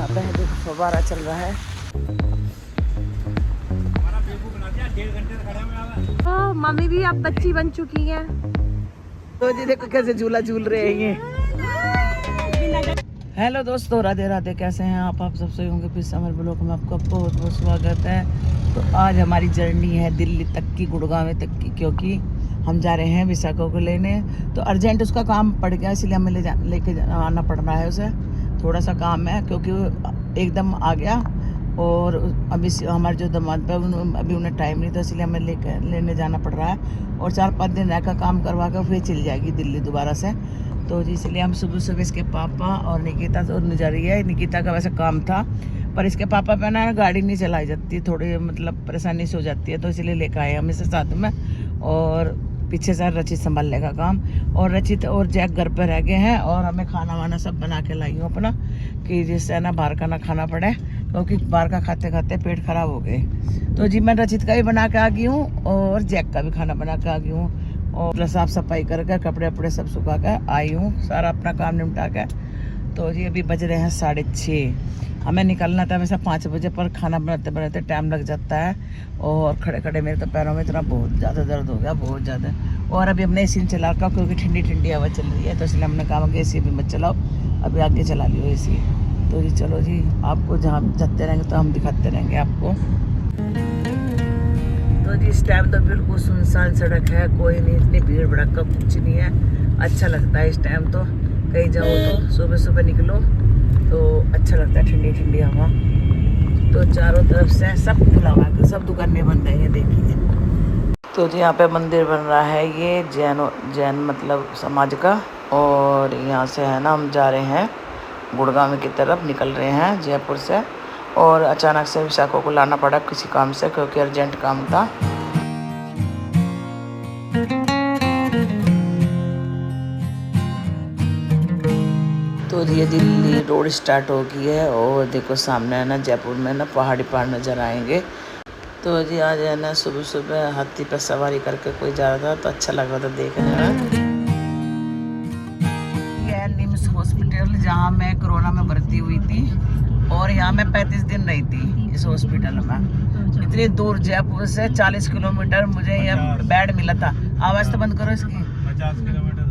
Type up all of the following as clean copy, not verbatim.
यहाँ पे देखो फव्वारा चल रहा है। ओ मम्मी भी अब बच्ची बन चुकी हैं। तो जी देखो कैसे झूला झूल रहे हैं ये। हेलो दोस्तों, राधे राधे, कैसे हैं आप सब सही होंगे। फिर समर ब्लॉग में आपका बहुत बहुत स्वागत है। तो आज हमारी जर्नी है दिल्ली तक की, गुड़गांव तक की, क्योंकि हम जा रहे हैं विशाखा को लेने। तो अर्जेंट उसका काम पड़ गया, इसलिए हमें लेके आना पड़ रहा है उसे। थोड़ा सा काम है क्योंकि वो एकदम आ गया और अभी हमारे जो दामाद पे अभी उन्हें टाइम नहीं था, इसलिए हमें लेने जाना पड़ रहा है। और 4-5 दिन रह का काम करवा कर फिर चली जाएगी दिल्ली दोबारा से। तो इसलिए हम सुबह सुबह इसके पापा और निकिता तो नहीं जा रही है। निकिता का वैसे काम था, पर इसके पापा पे ना गाड़ी नहीं चलाई जाती, थोड़ी मतलब परेशानी से हो जाती है, तो इसलिए लेकर आए हम इसे साथ में। और पीछे से रचित संभाल लेगा काम। और रचित और जैक घर पर रह गए हैं और हमें खाना वाना सब बना के लाई हूँ अपना, कि जिससे ना बाहर का ना खाना पड़े, क्योंकि बाहर का खाते खाते पेट खराब हो गए। तो जी मैं रचित का भी बना के आ गई हूँ और जैक का भी खाना बना के आ गई हूँ। और साफ सफाई करके कपड़े वपड़े सब सुखा कर आई हूँ, सारा अपना काम निपटा के। तो जी अभी बज रहे हैं 6:30। हमें निकलना था वैसे 5 बजे, पर खाना बनाते बनाते टाइम लग जाता है। और खड़े खड़े मेरे तो पैरों में इतना बहुत ज़्यादा दर्द हो गया, बहुत ज़्यादा। और अभी हमने एसी चला रखा क्योंकि ठंडी ठंडी हवा चल रही है, तो इसलिए हमने कहा कि एसी भी मत चलाओ, अभी आगे चला लियो एसी। तो जी चलो जी, आपको जहाँ जाते रहेंगे तो हम दिखाते रहेंगे आपको। तो जी इस टाइम तो बिल्कुल सुनसान सड़क है, कोई नहीं, इतनी भीड़ भड़का कुछ नहीं है। अच्छा लगता है इस टाइम तो, कहीं जाओ तो सुबह सुबह निकलो तो अच्छा लगता है, ठंडी ठंडी हवा। तो चारों तरफ से सब खुला हुआ है, सब दुकानें बंद है, ये देखिए। तो जी यहाँ पे मंदिर बन रहा है, ये जैन मतलब समाज का। और यहाँ से है ना हम जा रहे हैं गुड़गांव की तरफ, निकल रहे हैं जयपुर से। और अचानक से विशाखा को लाना पड़ा किसी काम से, क्योंकि अर्जेंट काम था। तो ये दिल्ली रोड स्टार्ट हो गई है और देखो सामने है ना जयपुर में ना पहाड़ नज़र आएंगे। तो जी आज है ना सुबह सुबह हाथी पर सवारी करके कोई जा रहा था, तो अच्छा लग रहा था देखने में। ये है निम्स हॉस्पिटल, जहाँ मैं कोरोना में भर्ती हुई थी और यहाँ मैं 35 दिन रही थी इस हॉस्पिटल में। इतनी दूर जयपुर से 40 किलोमीटर मुझे ये बेड मिला था। आवाज़ तो बंद करो इसकी।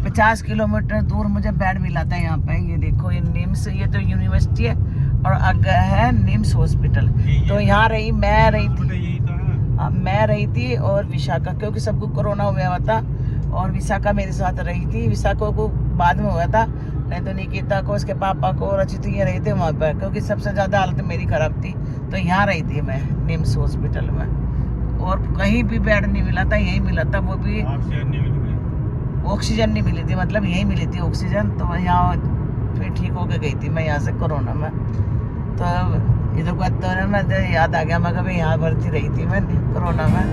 50 किलोमीटर दूर मुझे बेड मिला था यहाँ पे। ये देखो ये निम्स, ये तो यूनिवर्सिटी है और आगे है निम्स हॉस्पिटल। तो यहाँ मैं रही थी और विशाखा, क्योंकि सबको कोरोना हुआ था और विशाखा मेरे साथ रही थी। विशाखा को बाद में हुआ था, नहीं तो निकिता को, उसके पापा को, रचित ये रहे थे वहाँ पर, क्योंकि सबसे ज़्यादा हालत मेरी ख़राब थी। तो यहाँ रही थी मैं निम्स हॉस्पिटल में, और कहीं भी बेड नहीं मिला था, यहीं मिला था, वो भी ऑक्सीजन नहीं मिली थी, मतलब यहीं मिली थी ऑक्सीजन। तो यहाँ फिर ठीक होकर गई थी मैं यहाँ से कोरोना में। तो इधर को तो मैं याद आ गया, मैं कभी यहाँ भर्ती रही थी मैं कोरोना में।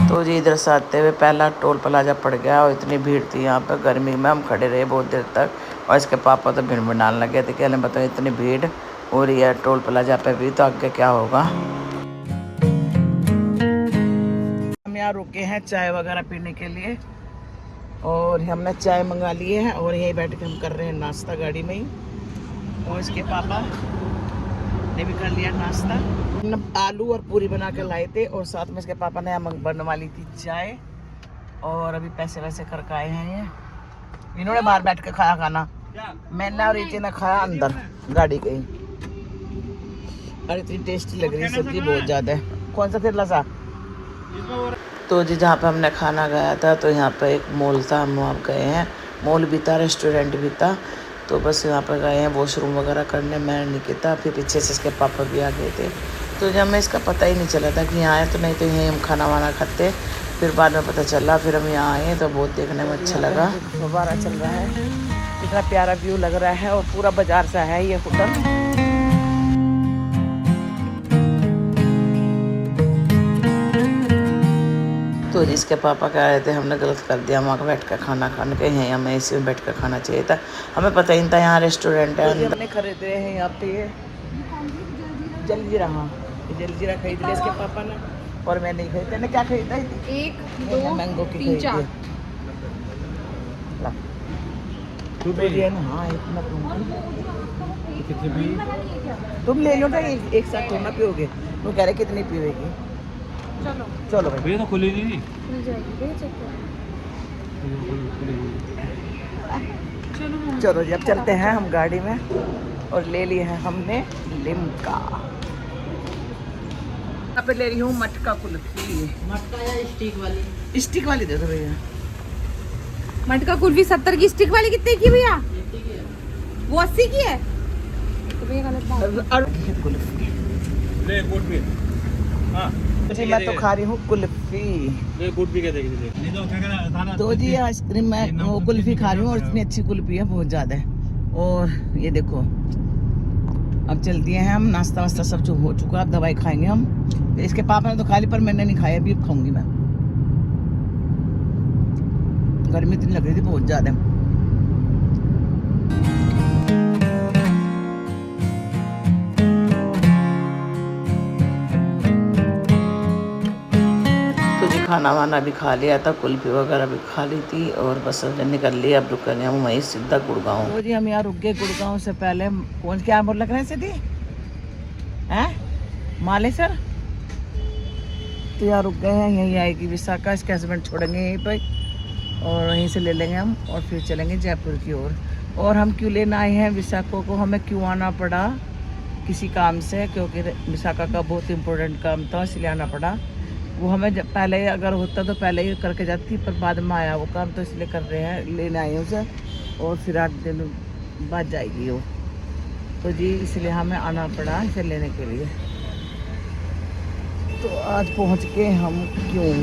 तो जी इधर से आते हुए पहला टोल प्लाजा पड़ गया और इतनी भीड़ थी यहाँ पर, गर्मी में हम खड़े रहे बहुत देर तक। और इसके पापा तो भीड़ बनाने लगे थे, कहने बताओ इतनी भीड़ हो रही है टोल प्लाजा पे भी, तो आगे क्या होगा। हम यहाँ रुके हैं चाय वगैरह पीने के लिए, और हमने चाय मंगा लिए है और यहीं बैठ के हम कर रहे हैं नाश्ता गाड़ी में ही। और इसके पापा ने भी कर लिया नाश्ता। हमने आलू और पूरी बना के लाए थे और साथ में इसके पापा ने बनवा ली थी चाय। और अभी पैसे वैसे करके आए हैं ये, इन्होंने बाहर बैठ के खाया खाना, मैंने और रीति ने खाया अंदर गाड़ी के ही। और इतनी टेस्टी लग रही है सब्जी, बहुत ज़्यादा है। कौन सा थिरला सा। तो जी जहाँ पे हमने खाना खाया था, तो यहाँ पे एक मॉल था, हम वहाँ गए हैं। मॉल भी था, रेस्टोरेंट भी था। तो बस यहाँ पर गए हैं वॉशरूम वगैरह करने, मैं निकिता, फिर पीछे से इसके पापा भी आ गए थे। तो जब मैं इसका पता ही नहीं चला था कि यहाँ आए, तो नहीं तो यहीं हम खाना वाना खाते। फिर बाद में पता चला, फिर हम यहाँ आए तो बहुत देखने में अच्छा लगा। फव्वारा चल रहा है, कितना प्यारा व्यू लग रहा है, और पूरा बाजार सा है ये होटल। तो इसके पापा कह रहे थे हमने गलत कर दिया, वहाँ बैठ कर खाना खाने के, यहीं हमें इसी में बैठ कर खाना चाहिए था, हमें पता ही नहीं था यहाँ रेस्टोरेंट है। हमने खरीदे हैं यहाँ पे जलजीरा, हाँ जलजीरा खरीद लिया इसके पापा ने, और मैं नहीं खरीदा। क्या खरीदा? 1 2 मैंगो की 3 4 हाँ इतना कितनी भी तुम ले लो ना, एक साथ थोड़ा पियोगे। वो कह रहे कितनी पियोगी। चलो चलो भाई। भैया तो खुली नहीं थी। मिल जाएगी भैया, चेक करो। चलो चलो जी, अब चलते हैं हम गाड़ी में। और ले ली है हमने लिम्का। यहाँ पे ले रही हूँ मटका कुल्फी। मटका या स्टिक वाली? स्टिक वाली दे दो भैया। मटका कुल्फी 70 की, स्टिक वाली कितने की भैया? वो 80 की है। तो भैया गलत बात। और कुल्फी ले गुड भी। हाँ जी, मैं तो खा रही हूँ कुल्फी। ले गुड भी कहते हैं। नहीं तो क्या कहना था ना। तो जी आइसक्रीम मैं वो कुल्फी खा रही हूँ, और इतनी अच्छी कुल्फी है, बहुत ज़्यादा है। और ये देखो, अब चल दिए हैं हम। नाश्ता वास्ता सब जो हो चुका, अब दवाई खाएंगे हम। तो इसके पापा ने तो खा ली, पर मैंने नहीं खाई, अभी खाऊंगी मैं। गर्मी इतनी लग रही थी बहुत ज़्यादा। खाना वाना भी खा लिया था, कुल्फी वगैरह भी खा ली थी, और बस अब निकल लिया। अब रुक गए हम वहीं सीधा गुड़गांव। तो जी हम यहाँ रुक गए गुड़गांव से पहले। कौन क्या बोल लग रहे हैं सीधी हैं माले सर। तो यहाँ रुक गए हैं, यहीं आएगी विशाखा, इसके हस्बैंड छोड़ेंगे यहीं पर, और वहीं से ले लेंगे हम, और फिर चलेंगे जयपुर की ओर। और हम क्यों लेना आए हैं विशाखा को, हमें क्यों आना पड़ा किसी काम से, क्योंकि विशाखा का बहुत इम्पोर्टेंट काम था, इसलिए आना पड़ा। वो हमें जब पहले अगर होता तो पहले ही करके जाती, पर बाद में आया वो काम, तो इसलिए कर रहे हैं, लेने आए हैं उसे। और फिर 8 दिन बाद जाएगी वो। तो जी इसलिए हमें आना पड़ा इसे लेने के लिए। तो आज पहुंच के हम क्यों।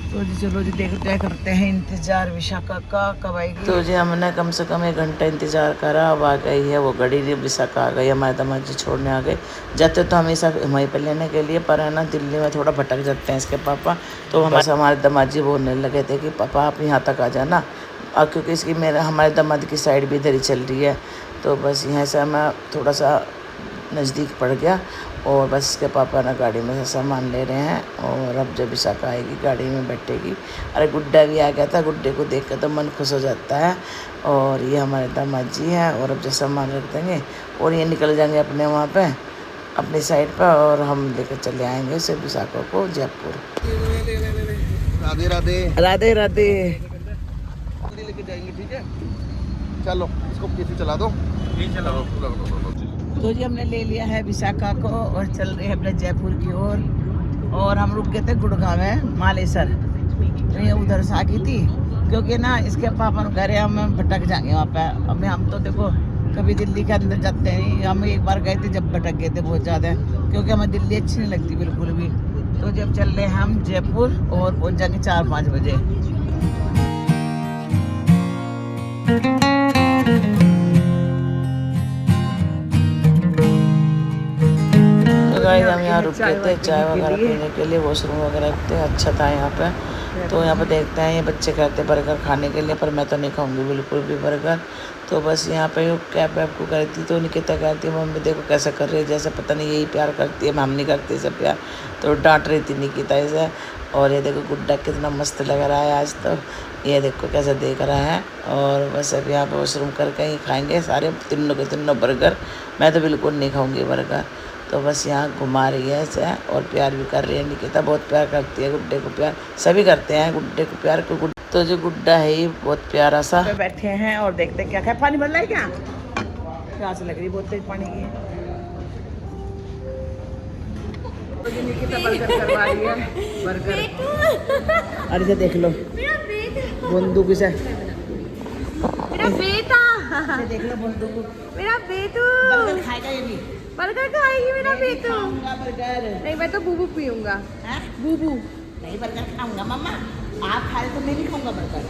तो जी चलो जी देखते करते हैं इंतज़ार विशाखा का कब आएगी। तो जी हमने कम से कम 1 घंटा इंतज़ार करा, अब आ गई है वो गाड़ी। विशाखा आ गई, हमारे दामाद जी छोड़ने आ गए। जाते तो हमेशा वहीं पर लेने के लिए, पर है ना दिल्ली में थोड़ा भटक जाते हैं इसके पापा। तो हमारे दामाद जी बोलने लगे थे कि पापा आप यहाँ तक आ जाना, और क्योंकि इसकी हमारे दामाद की साइड भी इधर ही चल रही है। तो बस यहाँ से हमें थोड़ा सा नज़दीक पड़ गया, और बस इसके पापा ना गाड़ी में से सामान ले रहे हैं। और अब जब विशाखा आएगी गाड़ी में बैठेगी। अरे गुड्डा भी आ गया था, गुड्डे को देख कर तो मन खुश हो जाता है। और ये हमारे दामाद जी हैं, और अब जो सामान रख देंगे और ये निकल जाएंगे अपने वहाँ पे अपनी साइड पर, और हम लेकर चले आएंगे उसे विशाखा को जयपुर। राधे राधे। राधे राधे। लेके जाएंगे, ठीक है। चलो इसको पीछे चला दो। चलो। तो जी हमने ले लिया है विशाखा को, और चल रहे हैं अपने जयपुर की ओर। और हम रुक गए थे गुड़गांव में मालेसर। तो ये उधर से आ गई थी, क्योंकि ना इसके पापा कह रहे हम भटक जाएंगे वहाँ पे। अब हम तो देखो कभी दिल्ली के अंदर जाते नहीं, हम एक बार गए थे जब भटक गए थे बहुत ज़्यादा, क्योंकि हमें दिल्ली अच्छी नहीं लगती बिल्कुल भी। तो जब चल रहे हैं हम जयपुर, और पहुँच जाएंगे 4-5 बजे। गाइस हम यहाँ रुके थे चाय वगैरह पीने के लिए, वॉशरूम वगैरह थे, अच्छा था यहाँ पे। तो यहाँ पे देखते हैं ये बच्चे कहते बर्गर खाने के लिए, पर मैं तो नहीं खाऊंगी बिल्कुल भी बर्गर। तो बस यहाँ पे कैब वैब को करी थी, तो निकिता कहती है मम्मी देखो कैसे कर रही है, जैसे पता नहीं यही प्यार करती है, हम नहीं करते इसे प्यार। तो डांट रही थी निकिता इसे। और ये देखो गुड्डा कितना मस्त लग रहा है आज तो, ये देखो कैसे देख रहा है। और बस अब यहाँ पे वॉशरूम करके ही खाएंगे सारे तीनों के तीनों बर्गर। मैं तो बिल्कुल नहीं खाऊंगी बर्गर। तो बस यहाँ घुमा रही है इसे, और प्यार भी कर रही है। निकिता बहुत प्यार करती है गुड्डे को, प्यार सभी करते हैं गुड्डे को प्यार को। तो जो गुड्डा है ही बहुत प्यारा सा। बैठे हैं और देखते हैं क्या खाए। पानी भर है क्या? प्यास लग रही बहुत तेज पानी की। तो जी निकिता बर्गर करवा रही है, बर्गर। अरे से देख लो बंदूक से, मेरा बेटा देख लो बंदूक। मेरा बेटू बर्गर खाएगा ये भी, बर्गर खाएगी मेरा बेटू। खाऊंगा बर्गर। नहीं मैं तो बूबू पीऊंगा। बूबू नहीं बर्गर खाऊंगा मम्मा, आप खाए तो मैं नहीं खाऊंगा बर्गर।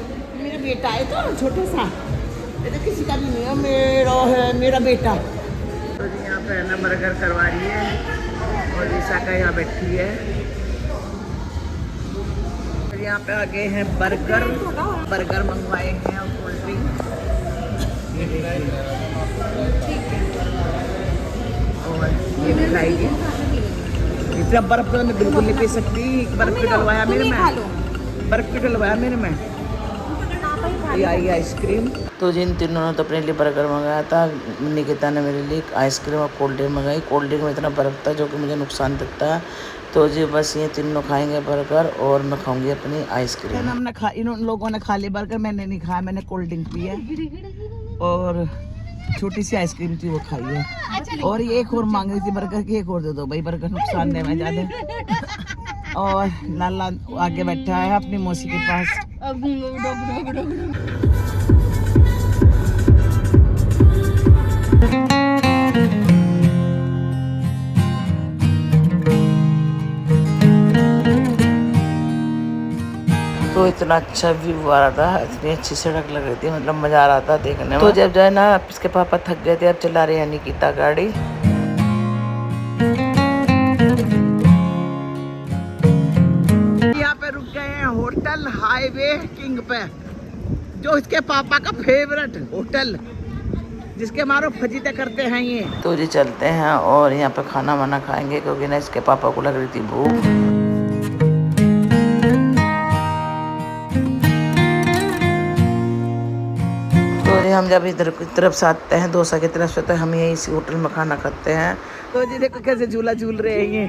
मेरा बेटा है तो छोटा सा, ये तो किसी का भी नहीं है, मेरा है मेरा बेटा। तो जी यहाँ पे ना बर्गर करवा रही है, और विशाखा यहाँ बैठी है। और यहाँ पे आ गए हैं बर्गर, बर्गर मंगवाए हैं और कोल्ड ड्रिंक। और ये भी खाएगी। इतना बर्फ तो मैं बिल्कुल नहीं पी सकती, बर्फ भी डलवाया मेरे में, बर्फ भी डलवाया मेरे में। ये आई आइसक्रीम। तो जिन तीनों ने तो अपने लिए बर्गर मंगाया था, निकिता ने मेरे लिए आइसक्रीम और कोल्ड ड्रिंक मंगाई। कोल्ड ड्रिंक में इतना बर्फ था जो कि मुझे नुकसान देता है। तो जी बस ये तीनों खाएंगे बर्गर और मैं खाऊंगी अपनी आइसक्रीम। हमने खा, इन लोगों ने खा लिया बर्गर, मैंने नहीं खाया, मैंने कोल्ड ड्रिंक पी है और छोटी सी आइसक्रीम थी वो खाई है। और ये एक और मांग रही थी बर्गर की, एक और दे दो भाई, बर्गर नुकसान दे मैं ज्यादा। और लाला आगे बैठा है अपनी मौसी के पास। तो इतना अच्छा व्यू आ रहा था, इतनी अच्छी सड़क लग रही थी, मतलब मजा आ रहा था देखने में। तो जब जो है ना इसके पापा थक गए थे, अब चला रहे हैं निकिता गाड़ी। यहाँ पे रुक गए हैं होटल हाईवे किंग पे, जो इसके पापा का फेवरेट होटल, जिसके मारो फजीते करते हैं ये। तो जी चलते हैं और यहाँ पे खाना वाना खाएंगे, क्योंकि ना इसके पापा को लग रही थी भूख। हम जब इधर की तरफ से आते हैं, डोसा की तरफ से, तो हम यही इसी होटल में खाना खाते हैं। तो जी देखो कैसे झूला झूल रहे हैं ये,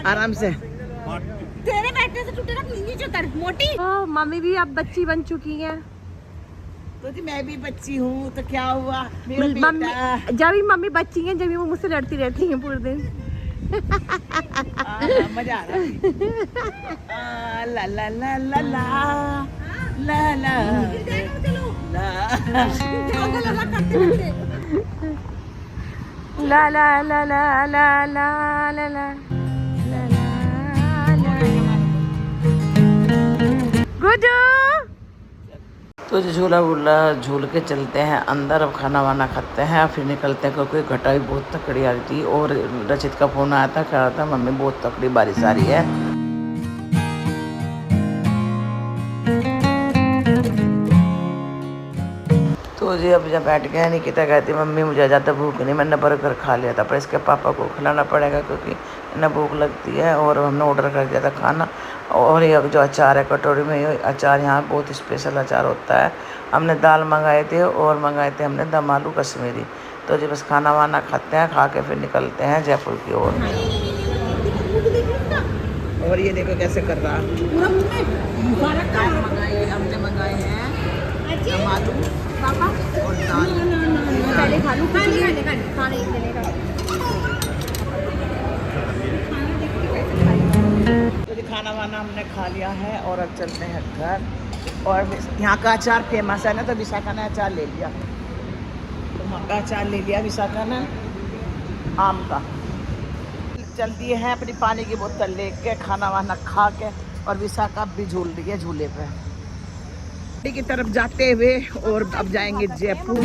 आराम से। तेरे बैठने से टूटेगा, नीचे उतर मोटी। मम्मी भी अब बच्ची बन चुकी है। तो जी मैं भी बच्ची हूँ, तो क्या हुआ मम्मी, जब भी मम्मी बच्ची है, जब भी वो मुझसे लड़ती रहती है पूरे दिन। मजा आ रहा है। ला ला ला ला ला ला ला ला ला ला ला ला ला ला ला। गुड्डू। तो झूला वूला झूल के चलते हैं अंदर, अब खाना वाना खाते हैं, फिर निकलते हैं, क्योंकि घटा भी बहुत तकड़ी आ रही थी। और रचित का फोन आया था, कह रहा था मम्मी बहुत तकड़ी बारिश आ रही है। तो जी अब जब बैठ गए, निकिता कहती मम्मी मुझे ज़्यादा भूख नहीं, मैंने बर्गर खा लिया था, पर इसके पापा को खिलाना पड़ेगा क्योंकि इन्हें भूख लगती है। और हमने ऑर्डर कर दिया था खाना। और ये जो अचार है कटोरी में, ये अचार यहाँ बहुत स्पेशल अचार होता है। हमने दाल मंगाए थे और मंगाए थे हमने दम आलू कश्मीरी। तो जी बस खाना वाना खाते हैं, खा के फिर निकलते हैं जयपुर की ओर। और ये देखो कैसे कर रहा है। हमने मंगाए हैं दम आलू और दाल। पहले खा लूं, खाने तो खाना वाना हमने खा लिया है और अब चलते हैं घर। और यहाँ का अचार फेमस है ना, तो विशाखा ने अचार ले लिया, तो वहाँ का अचार ले लिया विशाखा ने आम का। चलती है अपनी पानी की बोतल लेके, खाना वाना खा के, और विशाखा भी झूल रही है झूले पे की तरफ जाते हुए। और अब जाएंगे जयपुर।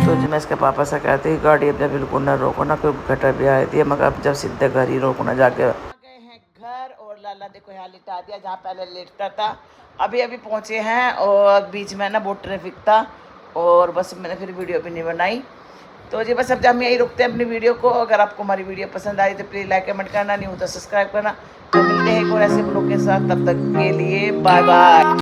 तो जी मैं इसके पापा से कहती है गाड़ी अब बिल्कुल ना रोको ना, क्योंकि गटर भी आई थी, मगर अब जब सीधे घर ही रोको ना जाके। आ गए हैं घर और लाला देखो यहाँ लिटा दिया जहाँ पहले लेटता था। अभी अभी पहुँचे हैं और बीच में ना बहुत ट्रैफिक था और बस मैंने फिर वीडियो भी नहीं बनाई। तो जी बस अब जब हम यही रुकते हैं अपनी वीडियो को। अगर आपको हमारी वीडियो पसंद आई तो प्लीज़ लाइक कमेंट करना, नहीं हो तो सब्सक्राइब करना। तो मिलते हैं एक और ऐसे ब्लॉग के साथ, तब तक के लिए बाय बाय।